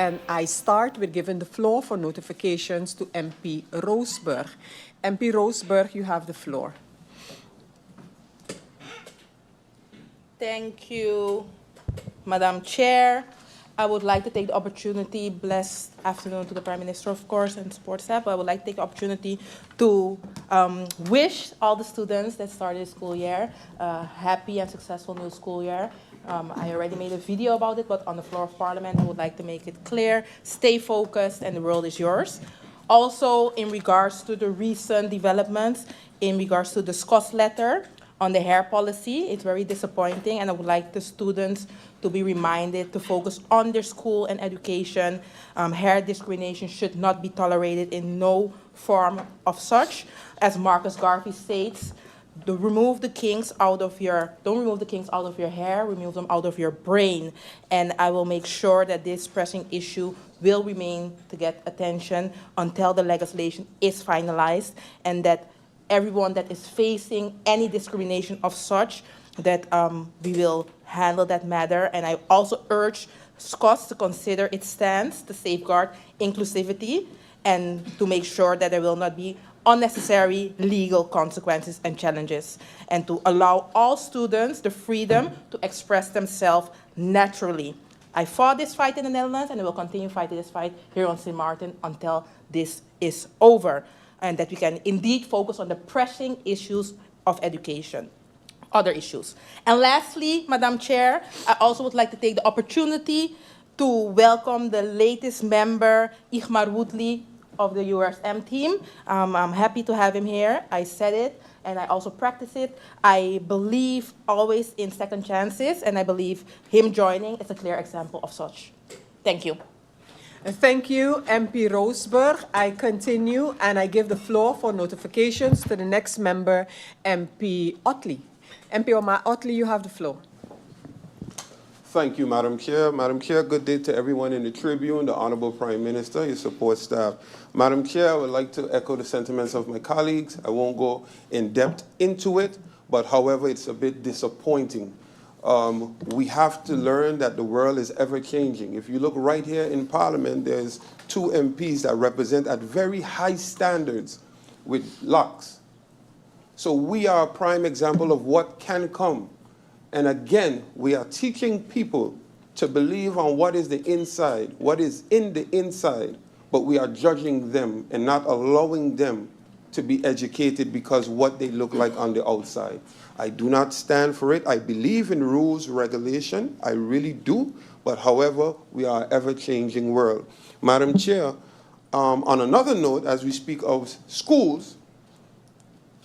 and I start with giving the floor for notifications to MP Roseburg. MP Roseburg, you have the floor. Thank you, Madam Chair. I would like to take the opportunity, blessed afternoon to the Prime Minister, of course, and support staff, but I would like to take the opportunity to wish all the students that started the school year a happy and successful new school year. I already made a video about it, but on the floor of Parliament, I would like to make it clear, stay focused, and the world is yours. Also, in regards to the recent developments, in regards to the SCOS letter on the hair policy, it's very disappointing, and I would like the students to be reminded to focus on their school and education. Hair discrimination should not be tolerated in no form of such. As Marcus Garvey states, don't remove the kinks out of your hair, remove them out of your brain. And I will make sure that this pressing issue will remain to get attention until the legislation is finalized, and that everyone that is facing any discrimination of such, that we will handle that matter. And I also urge SCOS to consider its stance to safeguard inclusivity and to make sure that there will not be unnecessary legal consequences and challenges, and to allow all students the freedom to express themselves naturally. I fought this fight in the Netherlands, and I will continue fighting this fight here on St. Martin until this is over, and that we can indeed focus on the pressing issues of education, other issues. And lastly, Madam Chair, I also would like to take the opportunity to welcome the latest member, Igmar Woodley, of the USM team. I'm happy to have him here. I said it, and I also practice it. I believe always in second chances, and I believe him joining is a clear example of such. Thank you. Thank you, MP Roseburg. I continue, and I give the floor for notifications to the next member, MP Otley. MP Otley, you have the floor. Thank you, Madam Chair. Madam Chair, good day to everyone in the Tribune, the Honorable Prime Minister, your support staff. Madam Chair, I would like to echo the sentiments of my colleagues. I won't go in depth into it, but however, it's a bit disappointing. We have to learn that the world is ever changing. If you look right here in Parliament, there's 2 MPs that represent at very high standards with locks. So we are a prime example of what can come. And again, we are teaching people to believe on what is the inside, what is in the inside, but we are judging them and not allowing them to be educated because what they look like on the outside. I do not stand for it. I believe in rules, regulation. I really do. But however, we are an ever-changing world. Madam Chair, on another note, as we speak of schools,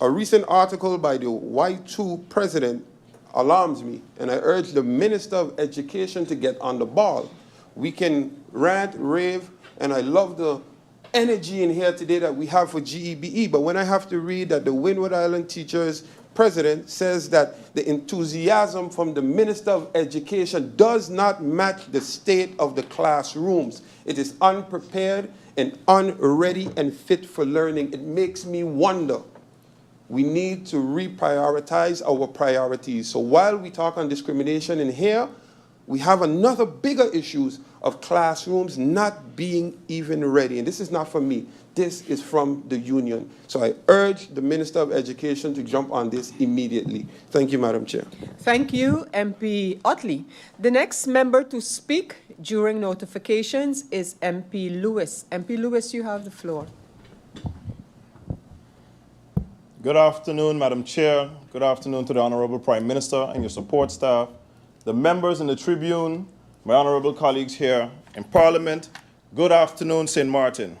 a recent article by the Y2 president alarms me, and I urge the Minister of Education to get on the ball. We can rant, rave, and I love the energy in here today that we have for GEBE, but when I have to read that the Windward Island Teachers President says that the enthusiasm from the Minister of Education does not match the state of the classrooms. It is unprepared and unready and fit for learning. It makes me wonder. We need to reprioritize our priorities. So while we talk on discrimination in here, we have another bigger issues of classrooms not being even ready. And this is not from me. This is from the union. So I urge the Minister of Education to jump on this immediately. Thank you, Madam Chair. Thank you, MP Otley. The next member to speak during notifications is MP Lewis. MP Lewis, you have the floor. Good afternoon, Madam Chair. Good afternoon to the Honorable Prime Minister and your support staff, the members in the Tribune, my honorable colleagues here in Parliament. Good afternoon, St. Martin.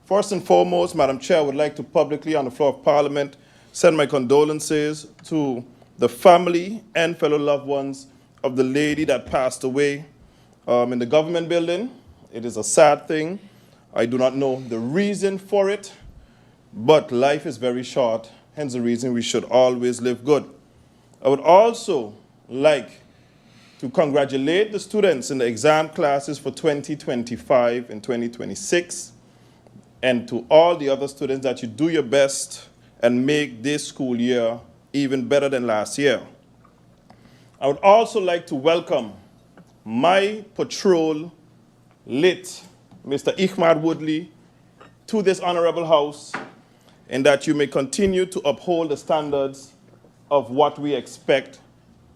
First and foremost, Madam Chair, I would like to publicly, on the floor of Parliament, send my condolences to the family and fellow loved ones of the lady that passed away in the government building. It is a sad thing. I do not know the reason for it, but life is very short, hence the reason we should always live good. I would also like to congratulate the students in the exam classes for 2025 and 2026, and to all the other students that you do your best and make this school year even better than last year. I would also like to welcome my patrol late Mr. Ihmad Woodley to this honorable house, and that you may continue to uphold the standards of what we expect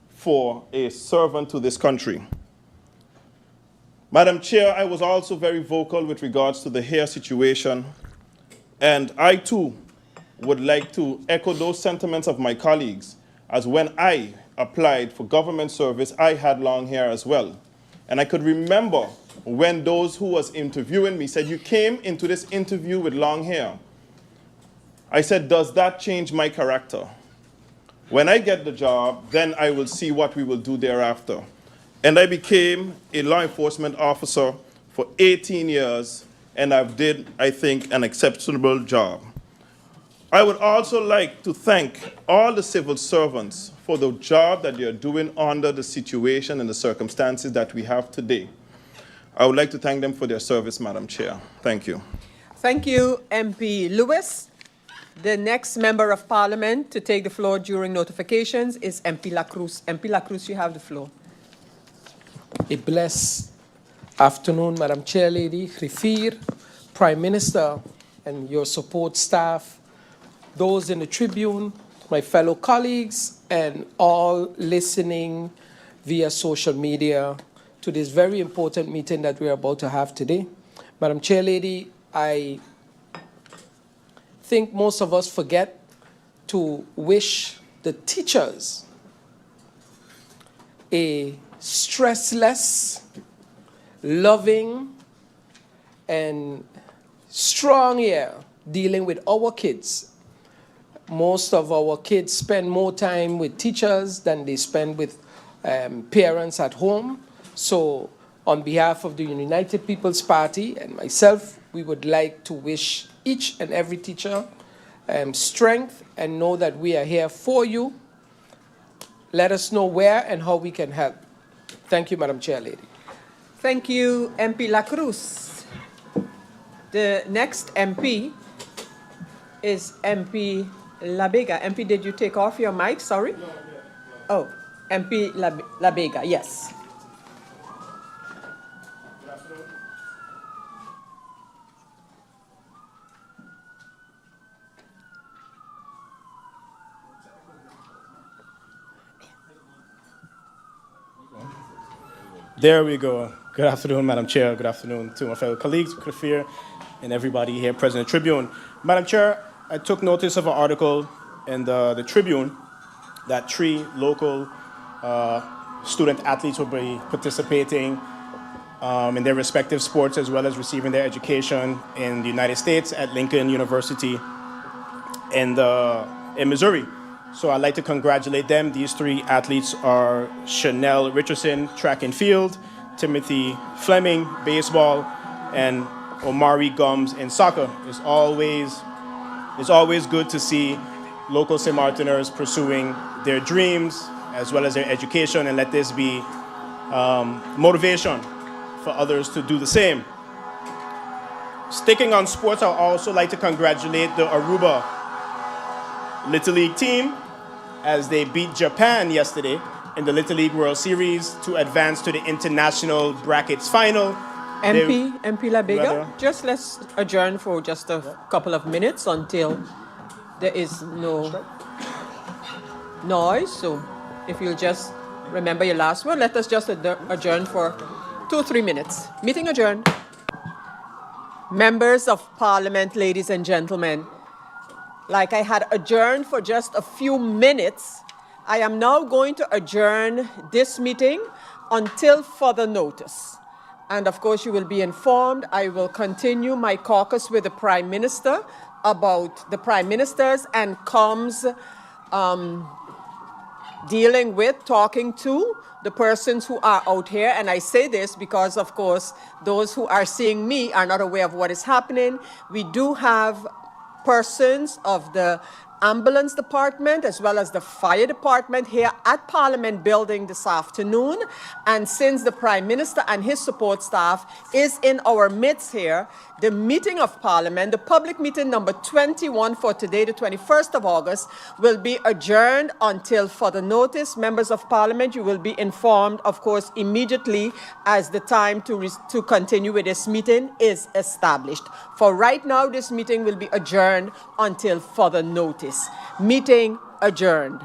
for a servant to this country. Madam Chair, I was also very vocal with regards to the hair situation, and I too would like to echo those sentiments of my colleagues, as when I applied for government service, I had long hair as well. And I could remember when those who was interviewing me said, you came into this interview with long hair. I said, does that change my character? When I get the job, then I will see what we will do thereafter. And I became a law enforcement officer for 18 years, and I've did, I think, an exceptional job. I would also like to thank all the civil servants for the job that they're doing under the situation and the circumstances that we have today. I would like to thank them for their service, Madam Chair. Thank you. Thank you, MP Lewis. The next member of parliament to take the floor during notifications is MP La Cruz. MP La Cruz, you have the floor. A blessed afternoon, Madam Chair Lady, Rifir, Prime Minister, and your support staff, those in the Tribune, my fellow colleagues, and all listening via social media to this very important meeting that we're about to have today. Madam Chair Lady, I think most of us forget to wish the teachers a stressless, loving, and strong year dealing with our kids. Most of our kids spend more time with teachers than they spend with parents at home. So on behalf of the United People's Party and myself, we would like to wish each and every teacher strength and know that we are here for you. Let us know where and how we can help. Thank you, Madam Chair Lady. Thank you, MP La Cruz. The next MP is MP La Vega. MP, did you take off your mic? Sorry? No. Oh, MP La Vega, yes. There we go. Good afternoon, Madam Chair. Good afternoon to my fellow colleagues, Kafir, and everybody here present at the Tribune. Madam Chair, I took notice of an article in the Tribune that 3 local student athletes will be participating in their respective sports as well as receiving their education in the United States at Lincoln University in Missouri. So I'd like to congratulate them. These 3 athletes are Chanel Richardson, track and field, Timothy Fleming, baseball, and Omari Gums in soccer. It's always good to see local St. Martiners pursuing their dreams as well as their education, and let this be motivation for others to do the same. Sticking on sports, I'd also like to congratulate the Aruba Little League team as they beat Japan yesterday in the Little League World Series to advance to the international brackets final. MP La Vega, just let's adjourn for just a couple of minutes until there is no noise. So if you'll just remember your last word, let us just adjourn for 2-3 minutes. Meeting adjourned. Members of Parliament, ladies and gentlemen, like I had adjourned for just a few minutes, I am now going to adjourn this meeting until further notice. And of course, you will be informed. I will continue my caucus with the Prime Minister about the Prime Ministers and comms dealing with, talking to the persons who are out here. And I say this because, of course, those who are seeing me are not aware of what is happening. We do have persons of the ambulance department as well as the fire department here at Parliament Building this afternoon. And since the Prime Minister and his support staff is in our midst here, the meeting of Parliament, the public meeting number 21 for today, the 21st of August, will be adjourned until further notice. Members of Parliament, you will be informed, of course, immediately as the time to continue with this meeting is established. For right now, this meeting will be adjourned until further notice. Meeting adjourned.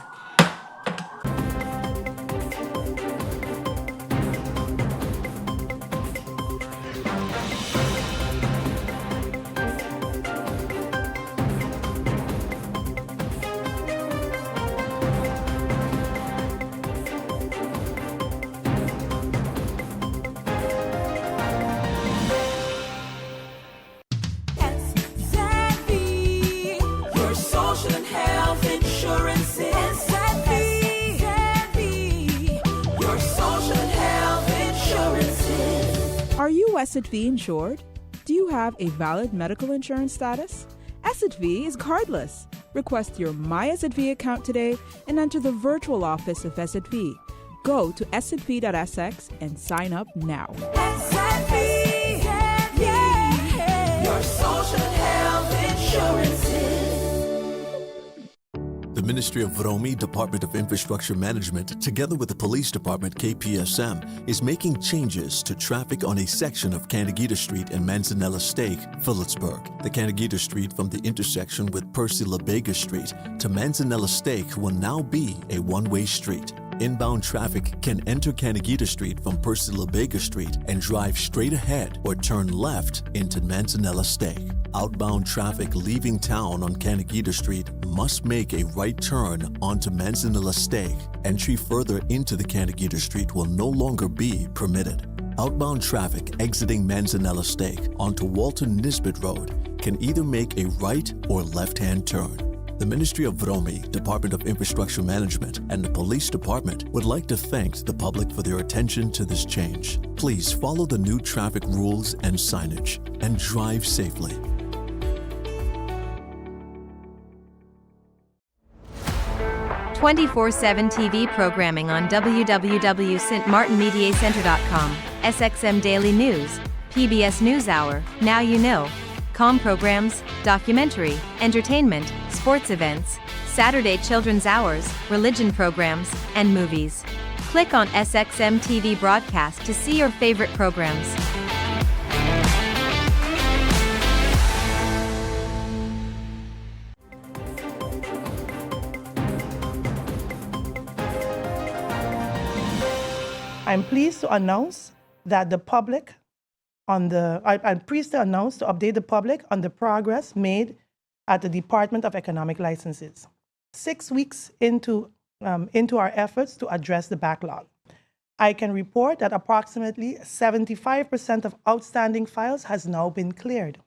Your social and health insurance is your social and health insurances. Are you SXV insured? Do you have a valid medical insurance status? SXV is cardless. Request your My SXV account today and enter the virtual office of SXV. Go to sxv.sx and sign up now. Your social and health insurances. The Ministry of Vromi, Department of Infrastructure Management, together with the Police Department KPSM, is making changes to traffic on a section of Canagita Street and Manzanella Stake, Phillipsburg. The Canagita Street from the intersection with Percy LaBega Street to Manzanella Stake will now be a one-way street. Inbound traffic can enter Canagita Street from Percy LaBega Street and drive straight ahead or turn left into Manzanella Stake. Outbound traffic leaving town on Canagita Street must make a right turn onto Manzanella Stake. Entry further into the Canagita Street will no longer be permitted. Outbound traffic exiting Manzanella Stake onto Walter Nisbet Road can either make a right or left-hand turn. The Ministry of Vromi, Department of Infrastructure Management, and the Police Department would like to thank the public for their attention to this change. Please follow the new traffic rules and signage and drive safely. .24/7 TV programming on www.stmartinmediacenter.com, SXM Daily News, PBS NewsHour, Now You Know, Com programs, documentary, entertainment, sports events, Saturday children's hours, religion programs, and movies. Click on SXM TV broadcast to see your favorite programs. I'm pleased to announce that the public I'm pleased to announce to update the public on the progress made at the Department of Economic Licenses. 6 weeks into our efforts to address the backlog, I can report that approximately 75% of outstanding files has now been cleared.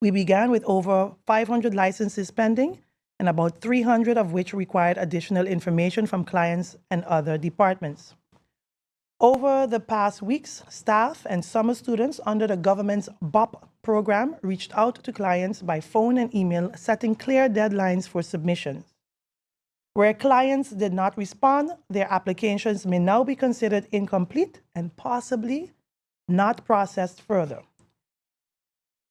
We began with over 500 licenses pending, and about 300 of which required additional information from clients and other departments. Over the past weeks, staff and summer students under the government's BOP program reached out to clients by phone and email, setting clear deadlines for submissions. Where clients did not respond, their applications may now be considered incomplete and possibly not processed further.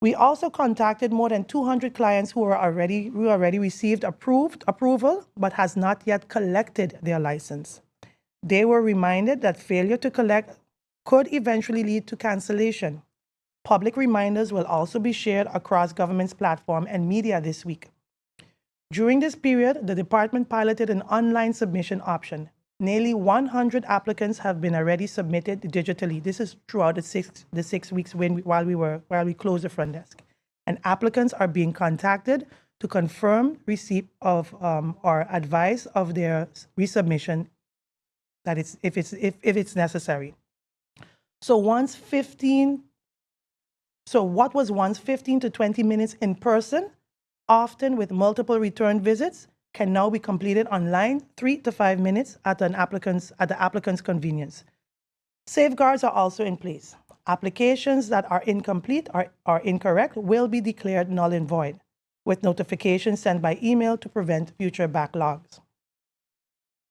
We also contacted more than 200 clients who already received approval but has not yet collected their license. They were reminded that failure to collect could eventually lead to cancellation. Public reminders will also be shared across government's platform and media this week. During this period, the department piloted an online submission option. Nearly 100 applicants have been already submitted digitally. This is throughout the six weeks while we closed the front desk. And applicants are being contacted to confirm receipt of or advise of their resubmission that if it's necessary. So what was once 15 to 20 minutes in person, often with multiple return visits, can now be completed online 3 to 5 minutes at the applicant's convenience. Safeguards are also in place. Applications that are incomplete or incorrect will be declared null and void. with notifications sent by email to prevent future backlogs.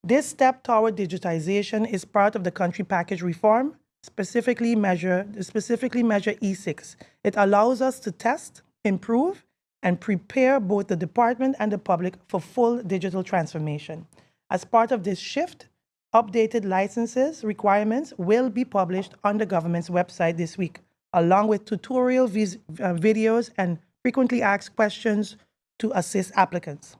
This step toward digitization is part of the country package reform, specifically Measure E6. It allows us to test, improve, and prepare both the department and the public for full digital transformation. As part of this shift, updated licenses requirements will be published on the government's website this week, along with tutorial videos and frequently asked questions to assist applicants.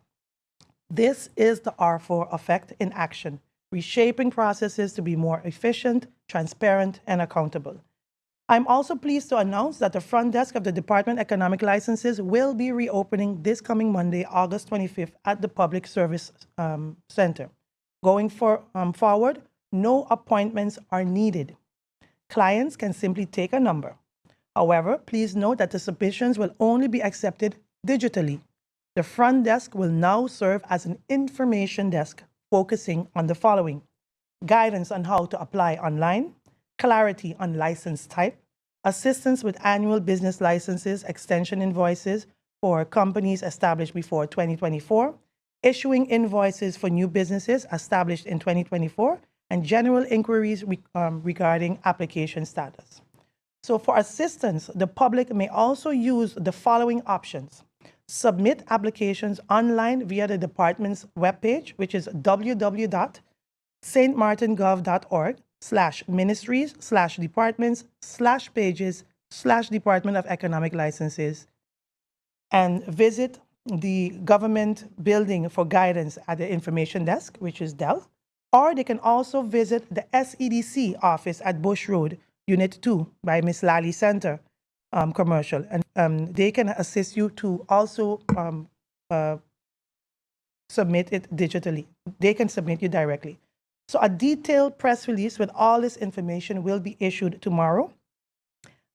This is the R4 effect in action, reshaping processes to be more efficient, transparent, and accountable. I'm also pleased to announce that the front desk of the Department of Economic Licenses will be reopening this coming Monday, August 25th at the Public Service Center. Going forward, no appointments are needed. Clients can simply take a number. However, please note that the submissions will only be accepted digitally. The front desk will now serve as an information desk focusing on the following: guidance on how to apply online, clarity on license type, assistance with annual business licenses, extension invoices for companies established before 2024, issuing invoices for new businesses established in 2024, and general inquiries regarding application status. So for assistance, the public may also use the following options: submit applications online via the department's webpage, which is www.stmartingov.org/ministries/departments/pages/Department of Economic Licenses, and visit the government building for guidance at the information desk, which is Dell, or they can also visit the SEDC office at Bush Road, Unit 2 by Miss Lally Center, commercial, and they can assist you to also submit it digitally. They can submit you directly. So a detailed press release with all this information will be issued tomorrow.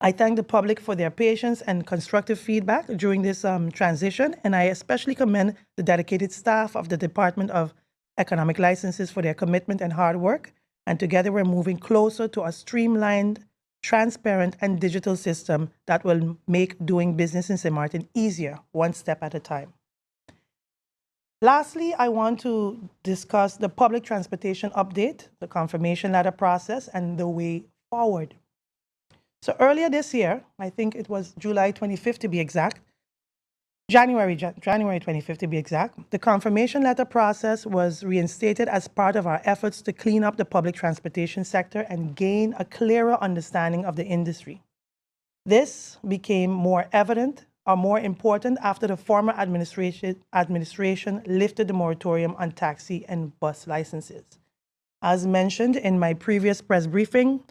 I thank the public for their patience and constructive feedback during this transition, and I especially commend the dedicated staff of the Department of Economic Licenses for their commitment and hard work. And together we're moving closer to a streamlined, transparent, and digital system that will make doing business in St. Martin easier, one step at a time. Lastly, I want to discuss the public transportation update, the confirmation letter process, and the way forward. So earlier this year, I think it was July 25th to be exact, January 25th to be exact, the confirmation letter process was reinstated as part of our efforts to clean up the public transportation sector and gain a clearer understanding of the industry. This became more evident or more important after the former administration lifted the moratorium on taxi and bus licenses. As mentioned in my previous press briefing,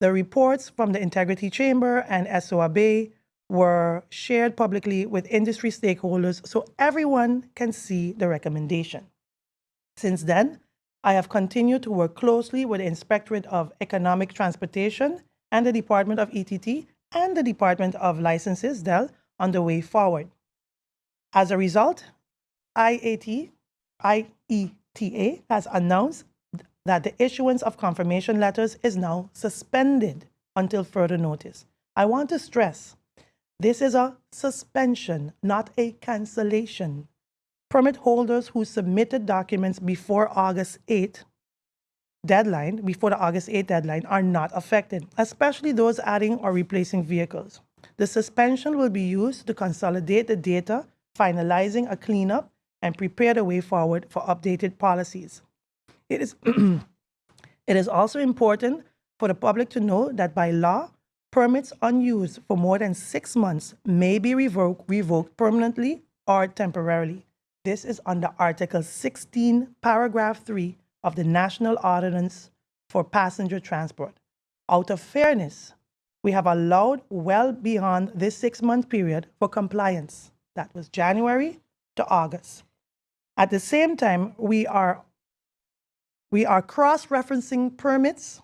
the reports from the Integrity Chamber and SOAB were shared publicly with industry stakeholders so everyone can see the recommendation. Since then, I have continued to work closely with the Inspectorate of Economic Transportation and the Department of ETT and the Department of Licenses, DEL, on the way forward. As a result, IETA has announced that the issuance of confirmation letters is now suspended until further notice. I want to stress, this is a suspension, not a cancellation. Permit holders who submitted documents before the August 8th deadline, are not affected, especially those adding or replacing vehicles. The suspension will be used to consolidate the data, finalizing a cleanup, and prepare the way forward for updated policies. It is also important for the public to know that by law, permits unused for more than 6 months may be revoked permanently or temporarily. This is under Article 16, Paragraph 3 of the National Ordinance for Passenger Transport. Out of fairness, we have allowed well beyond this 6-month period for compliance. That was January to August. At the same time, we are cross-referencing permits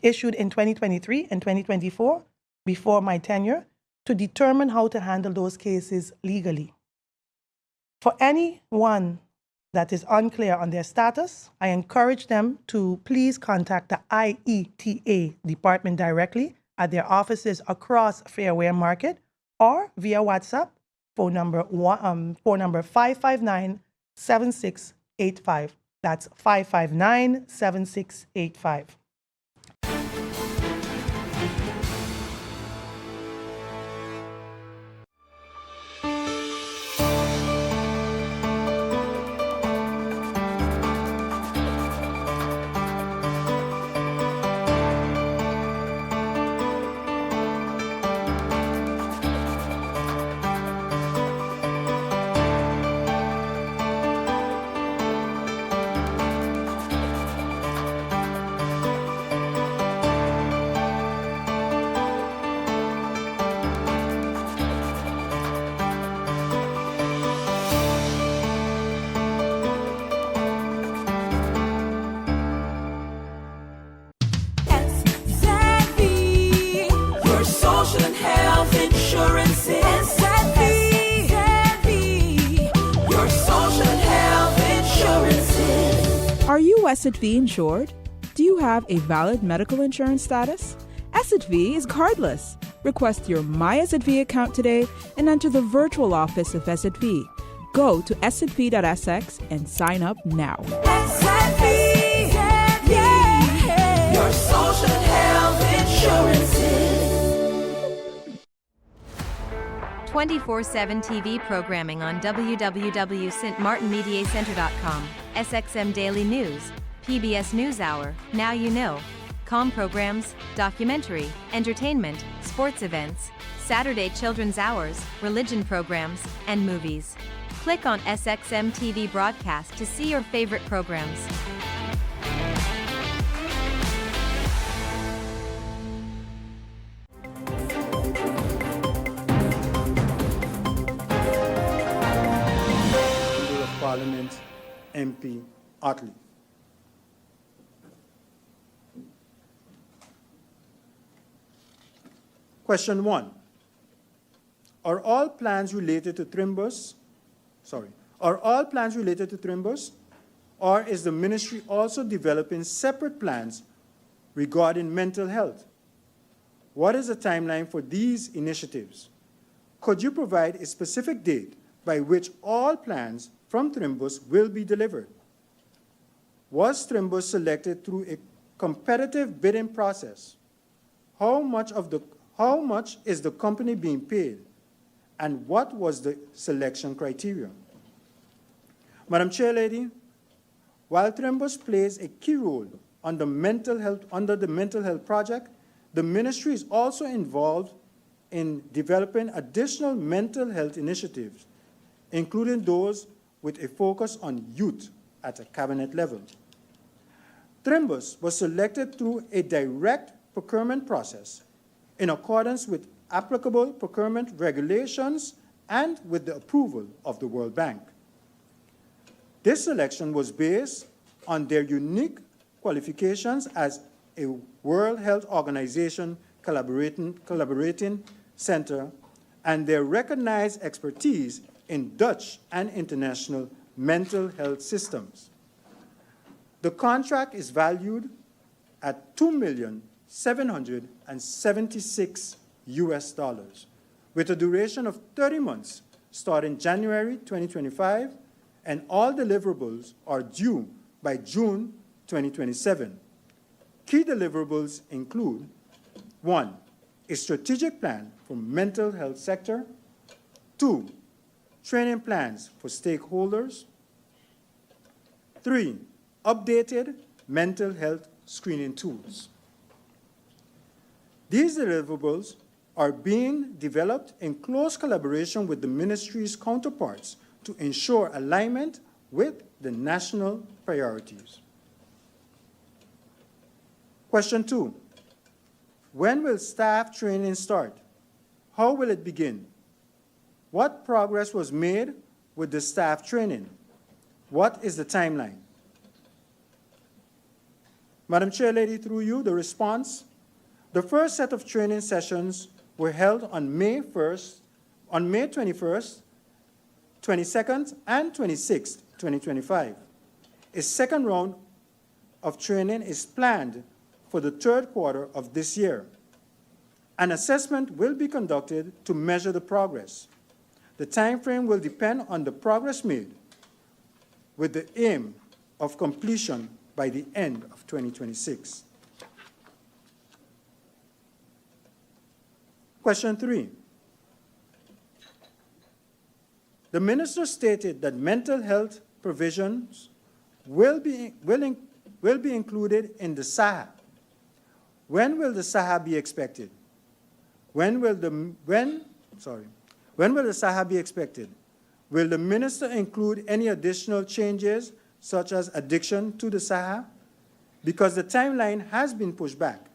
issued in 2023 and 2024 before my tenure to determine how to handle those cases legally. For anyone that is unclear on their status, I encourage them to please contact the IETA department directly at their offices across Fairway Market or via WhatsApp phone number 559-7685. That's 559-7685. SZV, your social and health insurance is SZV, your social and health insurance is. Are you SXV insured? Do you have a valid medical insurance status? SXV is cardless. Request your My SXV account today and enter the virtual office of SXV. Go to sxv.sx and sign up now. SZV, yeah, your social and health insurance is. 24/7 TV programming on www.stmartinmediacenter.com, SXM Daily News, PBS NewsHour, Now You Know, comm programs, documentary, entertainment, sports events, Saturday children's hours, religion programs, and movies. Click on SXM TV broadcast to see your favorite programs. Member of Parliament, MP Otley. Question 1. Are all plans related to Trimbus, or is the ministry also developing separate plans regarding mental health? What is the timeline for these initiatives? Could you provide a specific date by which all plans from Trimbus will be delivered? Was Trimbus selected through a competitive bidding process? How much is the company being paid? And what was the selection criteria? Madam Chair Lady, while Trimbus plays a key role under the mental health project, the ministry is also involved in developing additional mental health initiatives, including those with a focus on youth at a cabinet level. Trimbus was selected through a direct procurement process in accordance with applicable procurement regulations and with the approval of the World Bank. This selection was based on their unique qualifications as a World Health Organization collaborating center and their recognized expertise in Dutch and international mental health systems. The contract is valued at $2,776,000 with a duration of 30 months starting January 2025, and all deliverables are due by June 2027. Key deliverables include 1, a strategic plan for mental health sector. 2, training plans for stakeholders. 3, updated mental health screening tools. These deliverables are being developed in close collaboration with the ministry's counterparts to ensure alignment with the national priorities. Question 2, when will staff training start? How will it begin? What progress was made with the staff training? What is the timeline? Madam Chair Lady, through you, the response. The first set of training sessions were held on May 21st, 22nd, and 26th, 2025. A second round of training is planned for the third quarter of this year. An assessment will be conducted to measure the progress. The time frame will depend on the progress made, with the aim of completion by the end of 2026. Question 3. The minister stated that mental health provisions will be included in the SAHA. When will the SAHA be expected? When will the SAHA be expected? Will the minister include any additional changes, such as addiction, to the SAHA? Because the timeline has been pushed back.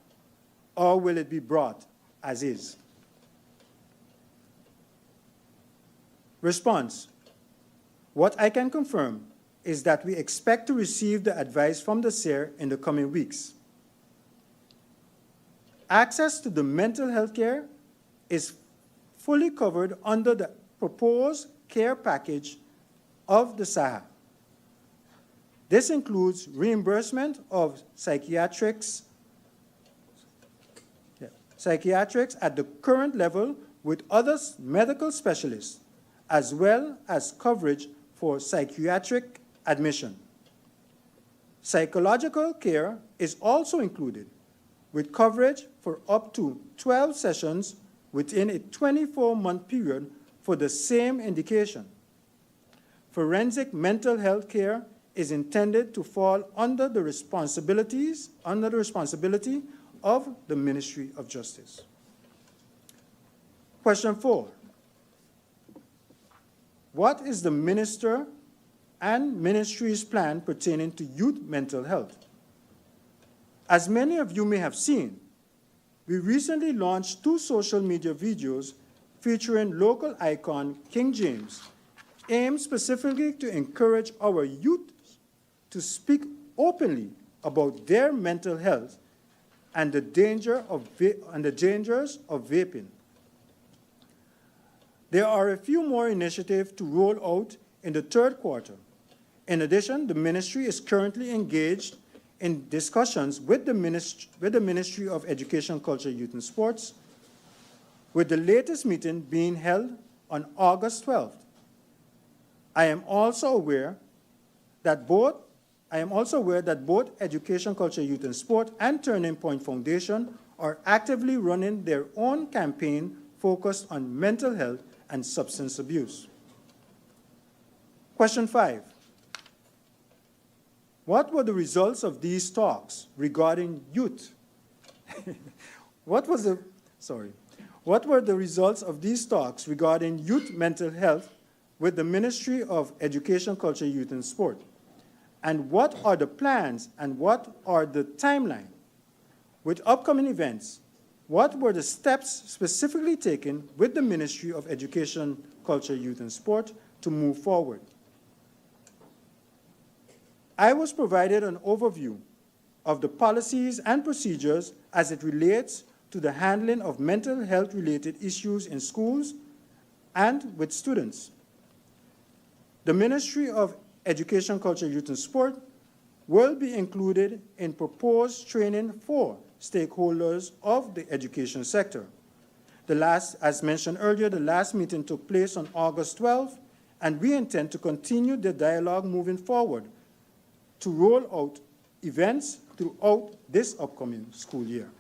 Or will it be brought as is? Response. What I can confirm is that we expect to receive the advice from the SER in the coming weeks. Access to the mental health care is fully covered under the proposed care package of the SAHA. This includes reimbursement of psychiatrics at the current level with other medical specialists, as well as coverage for psychiatric admission. Psychological care is also included, with coverage for up to 12 sessions within a 24-month period for the same indication. Forensic mental health care is intended to fall under the responsibility of the Ministry of Justice. Question 4. What is the minister and ministry's plan pertaining to youth mental health? As many of you may have seen, we recently launched 2 social media videos featuring local icon King James, aimed specifically to encourage our youth to speak openly about their mental health and the dangers of vaping. There are a few more initiatives to roll out in the 3rd quarter. In addition, the ministry is currently engaged in discussions with the Ministry of Education, Culture, Youth and Sports, with the latest meeting being held on August 12th. I am also aware that both Education, Culture, Youth and Sport and Turning Point Foundation are actively running their own campaign focused on mental health and substance abuse. Question 5. What were the results of these talks regarding youth? What were the results of these talks regarding youth mental health with the Ministry of Education, Culture, Youth and Sport? And what are the plans and what are the timeline? With upcoming events, what were the steps specifically taken with the Ministry of Education, Culture, Youth and Sport to move forward? I was provided an overview of the policies and procedures as it relates to the handling of mental health-related issues in schools and with students. The Ministry of Education, Culture, Youth and Sport will be included in proposed training for stakeholders of the education sector. As mentioned earlier, the last meeting took place on August 12th, and we intend to continue the dialogue moving forward to roll out events throughout this upcoming school year.